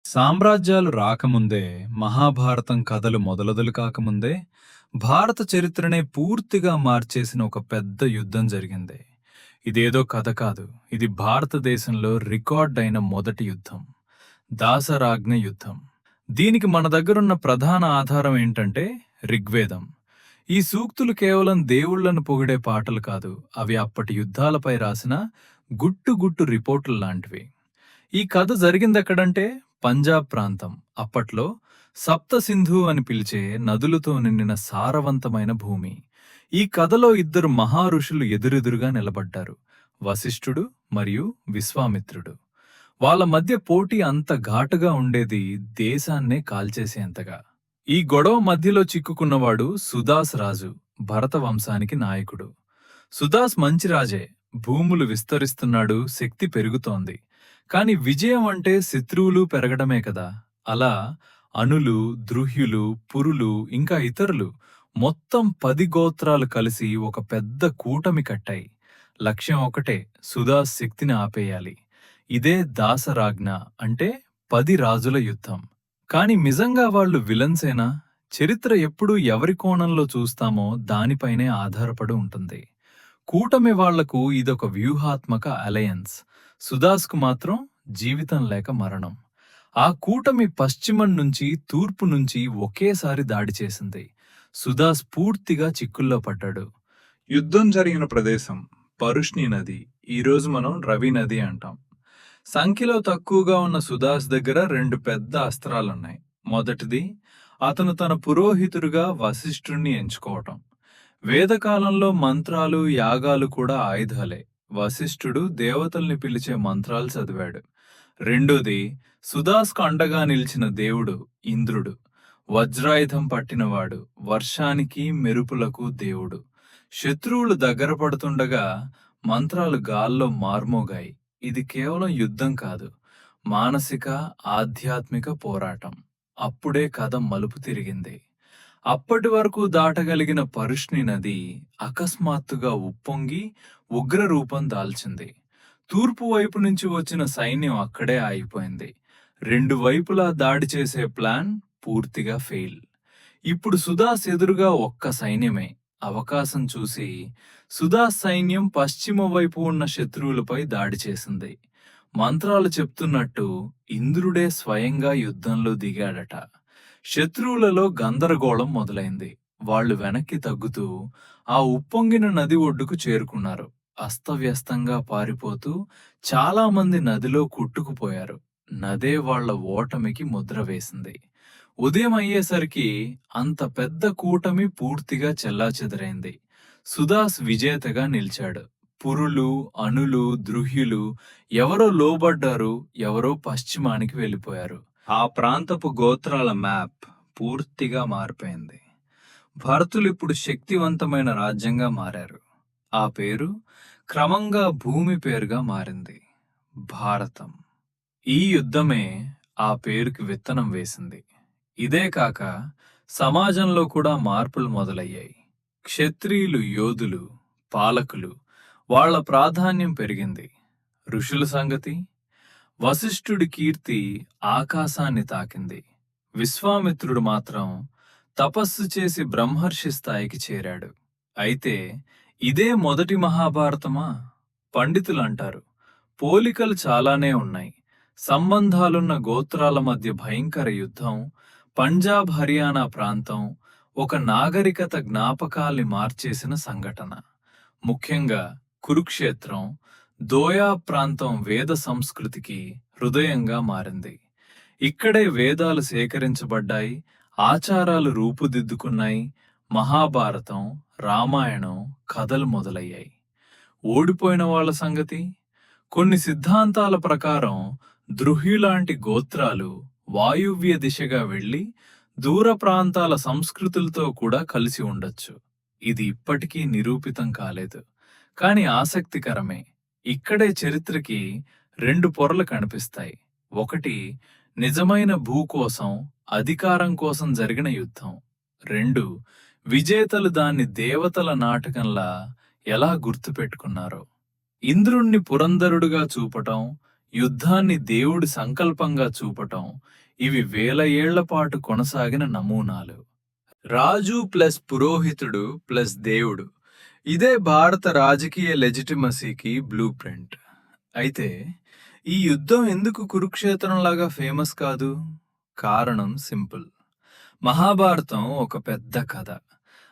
సామ్రాజ్యాలు రాకముందే, మహాభారతం కథలు మొదలుదలు కాకముందే, భారత చరిత్రనే పూర్తిగా మార్చేసిన ఒక పెద్ద యుద్ధం జరిగింది. ఇదేదో కథ కాదు, ఇది భారతదేశంలో రికార్డ్ అయిన మొదటి యుద్ధం, దాసరాజ్ఞ యుద్ధం. దీనికి మన దగ్గరున్న ప్రధాన ఆధారం ఏంటంటే ఋగ్వేదం. ఈ సూక్తులు కేవలం దేవుళ్లను పొగిడే పాటలు కాదు, అవి అప్పటి యుద్ధాలపై రాసిన గుట్టు గుట్టు రిపోర్టులు లాంటివి. ఈ కథ జరిగిందెక్కడంటే పంజాబ్ ప్రాంతం. అప్పట్లో సప్త సింధు అని పిలిచే నదులతో నిండిన సారవంతమైన భూమి. ఈ కథలో ఇద్దరు మహారుషులు ఎదురెదురుగా నిలబడ్డారు, వశిష్ఠుడు మరియు విశ్వామిత్రుడు. వాళ్ళ మధ్య పోటీ అంత ఘాటుగా ఉండేది, దేశాన్నే కాల్చేసేంతగా. ఈ గొడవ మధ్యలో చిక్కుకున్నవాడు సుదాస్ రాజు, భరత వంశానికి నాయకుడు. సుదాస్ మంచి రాజే, భూములు విస్తరిస్తున్నాడు, శక్తి పెరుగుతోంది. కాని విజయం అంటే శత్రువులు పెరగడమే కదా. అలా అనులు, ద్రుహ్యులు, పురులు ఇంకా ఇతరులు మొత్తం 10 గోత్రాలు కలిసి ఒక పెద్ద కూటమి కట్టాయి. లక్ష్యం ఒకటే, సుదాస్ శక్తిని ఆపేయాలి. ఇదే దాసరాజ్ఞ, అంటే 10 రాజుల యుద్ధం. కాని నిజంగా వాళ్ళు విలన్సేనా? చరిత్ర ఎప్పుడూ ఎవరి కోణంలో చూస్తామో దానిపైనే ఆధారపడి ఉంటుంది. కూటమి వాళ్లకు ఇదొక వ్యూహాత్మక అలయన్స్, సుదాస్కు మాత్రం జీవితం లేక మరణం. ఆ కూటమి పశ్చిమం నుంచి తూర్పు నుంచి ఒకేసారి దాడి చేసింది. సుదాస్ పూర్తిగా చిక్కుల్లో పడ్డాడు. యుద్ధం జరిగిన ప్రదేశం పరుష్ణి నది, ఈరోజు మనం రవి నది అంటాం. సంఖ్యలో తక్కువగా ఉన్న సుదాస్ దగ్గర 2 పెద్ద అస్త్రాలున్నాయి. మొదటిది, అతను తన పురోహితుడిగా వశిష్ఠుణ్ణి ఎంచుకోవటం. వేదకాలంలో మంత్రాలు, యాగాలు కూడా ఆయుధాలే. వశిష్ఠుడు దేవతల్ని పిలిచే మంత్రాలు చదివాడు. రెండోది, సుదాస్కు అండగా నిలిచిన దేవుడు ఇంద్రుడు, వజ్రాయుధం పట్టినవాడు, వర్షానికి మెరుపులకు దేవుడు. శత్రువులు దగ్గర పడుతుండగా మంత్రాలు గాల్లో మార్మోగాయి. ఇది కేవలం యుద్ధం కాదు, మానసిక ఆధ్యాత్మిక పోరాటం. అప్పుడే కథ మలుపు తిరిగింది. అప్పటి వరకు దాటగలిగిన పరుష్ణి నది అకస్మాత్తుగా ఉప్పొంగి ఉగ్రరూపం దాల్చింది. తూర్పు వైపు నుంచి వచ్చిన సైన్యం అక్కడే ఆగిపోయింది. 2 వైపులా దాడి చేసే ప్లాన్ పూర్తిగా ఫెయిల్. ఇప్పుడు సుదాస్ ఎదురుగా ఒక్క సైన్యమే. అవకాశం చూసి సుదాస్ సైన్యం పశ్చిమ వైపు ఉన్న శత్రువులపై దాడి చేసింది. మంత్రాలు చెప్తున్నట్టు ఇంద్రుడే స్వయంగా యుద్ధంలో దిగాడట. శత్రువులలో గందరగోళం మొదలైంది. వాళ్లు వెనక్కి తగ్గుతూ ఆ ఉప్పొంగిన నది ఒడ్డుకు చేరుకున్నారు. అస్తవ్యస్తంగా పారిపోతూ చాలా మంది నదిలో కొట్టుకుపోయారు. నదే వాళ్ల ఓటమికి ముద్ర వేసింది. ఉదయం అయ్యేసరికి అంత పెద్ద కూటమి పూర్తిగా చెల్లాచెదరైంది. సుదాస్ విజేతగా నిలిచాడు. పురులు, అనులు, ద్రుహ్యులు ఎవరో లోబడ్డారు, ఎవరో పశ్చిమానికి వెళ్ళిపోయారు. ఆ ప్రాంతపు గోత్రాల మ్యాప్ పూర్తిగా మారిపోయింది. భరతులు ఇప్పుడు శక్తివంతమైన రాజ్యంగా మారారు. ఆ పేరు క్రమంగా భూమి పేరుగా మారింది, భారతం. ఈ యుద్ధమే ఆ పేరుకి విత్తనం వేసింది. ఇదే కాక సమాజంలో కూడా మార్పులు మొదలయ్యాయి. క్షత్రియులు యోధులు, పాలకులు, వాళ్ల ప్రాధాన్యం పెరిగింది. ఋషుల సంగతి, వశిష్ఠుడి కీర్తి ఆకాశాన్ని తాకింది. విశ్వామిత్రుడు మాత్రం తపస్సు చేసి బ్రహ్మర్షి స్థాయికి చేరాడు. అయితే ఇదే మొదటి మహాభారతమా? పండితులు అంటారు, పోలికలు చాలానే ఉన్నాయి. సంబంధాలున్న గోత్రాల మధ్య భయంకర యుద్ధం, పంజాబ్ హర్యానా ప్రాంతం ఒక నాగరికత జ్ఞాపకాల్ని మార్చేసిన సంఘటన. ముఖ్యంగా కురుక్షేత్రం, దోయా ప్రాంతం వేద సంస్కృతికి హృదయంగా మారింది. ఇక్కడే వేదాలు సేకరించబడ్డాయి, ఆచారాలు రూపుదిద్దుకున్నాయి. మహాభారతం, రామాయణం కథలు మొదలయ్యాయి. ఓడిపోయిన వాళ్ల సంగతి, కొన్ని సిద్ధాంతాల ప్రకారం ద్రుహ్యులాంటి గోత్రాలు వాయువ్య దిశగా వెళ్లి దూర ప్రాంతాల సంస్కృతులతో కూడా కలిసి ఉండొచ్చు. ఇది ఇప్పటికీ నిరూపితం కాలేదు, కాని ఆసక్తికరమే. ఇక్కడే చరిత్రకి 2 పొరలు కనిపిస్తాయి. ఒకటి, నిజమైన భూ కోసం, అధికారం కోసం జరిగిన యుద్ధం. 2, విజేతలు దాన్ని దేవతల నాటకంలా ఎలా గుర్తుపెట్టుకున్నారో. ఇంద్రుణ్ణి పురంధరుడుగా చూపటం, యుద్ధాన్ని దేవుడి సంకల్పంగా చూపటం, ఇవి వేల ఏళ్ల పాటు కొనసాగిన నమూనాలు. రాజు ప్లస్ పురోహితుడు ప్లస్ దేవుడు, ఇదే భారత రాజకీయ లెజిటిమసీకి బ్లూ ప్రింట్. అయితే ఈ యుద్ధం ఎందుకు కురుక్షేత్రంలాగా ఫేమస్ కాదు? కారణం సింపుల్. మహాభారతం ఒక పెద్ద కథ,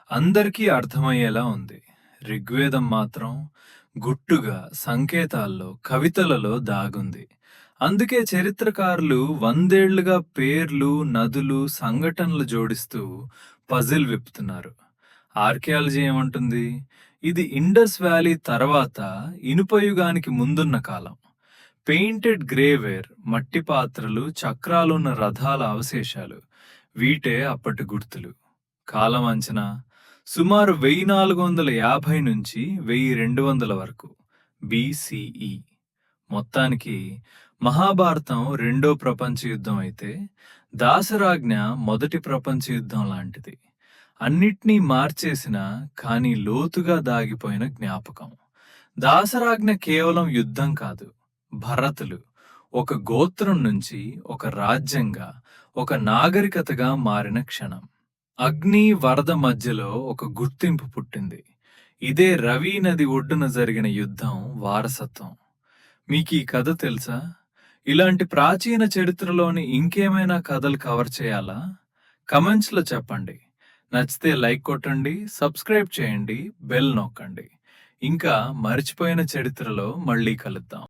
అందరికీ అర్థమయ్యేలా ఉంది. ఋగ్వేదం మాత్రం గుట్టుగా సంకేతాల్లో, కవితలలో దాగుంది. అందుకే చరిత్రకారులు వందేళ్లుగా పేర్లు, నదులు, సంఘటనలు జోడిస్తూ పజిల్ విప్పుతున్నారు. ఆర్కియాలజీ ఏమంటుంది? ఇది ఇండస్ వ్యాలీ తర్వాత ఇనుపయుగానికి ముందున్న కాలం. పెయింటెడ్ గ్రేవేర్, మట్టి పాత్రలు, చక్రాలున్న రథాల అవశేషాలు, వీటే అప్పటి గుర్తులు. కాలం అంచనా సుమారు 1450 నుంచి 1200 వరకు BCE. మొత్తానికి మహాభారతం రెండో ప్రపంచ యుద్ధం అయితే, దాసరాజ్ఞ మొదటి ప్రపంచ యుద్ధం లాంటిది. అన్నిట్నీ మార్చేసిన కానీ లోతుగా దాగిపోయిన జ్ఞాపకం. దాసరాజ్ఞ కేవలం యుద్ధం కాదు, భరతులు ఒక గోత్రం నుంచి ఒక రాజ్యంగా, ఒక నాగరికతగా మారిన క్షణం. అగ్ని వరద మధ్యలో ఒక గుర్తింపు పుట్టింది. ఇదే రవి నది ఒడ్డున జరిగిన యుద్ధం వారసత్వం. మీకు ఈ కథ తెలుసా? ఇలాంటి ప్రాచీన చరిత్రలోని ఇంకేమైనా కథలు కవర్ చేయాలా? కమెంట్స్లో చెప్పండి. నచ్చితే లైక్ కొట్టండి, సబ్స్క్రైబ్ చేయండి, బెల్ నొక్కండి. ఇంకా మర్చిపోయిన చరిత్రలో మళ్ళీ కలుద్దాం.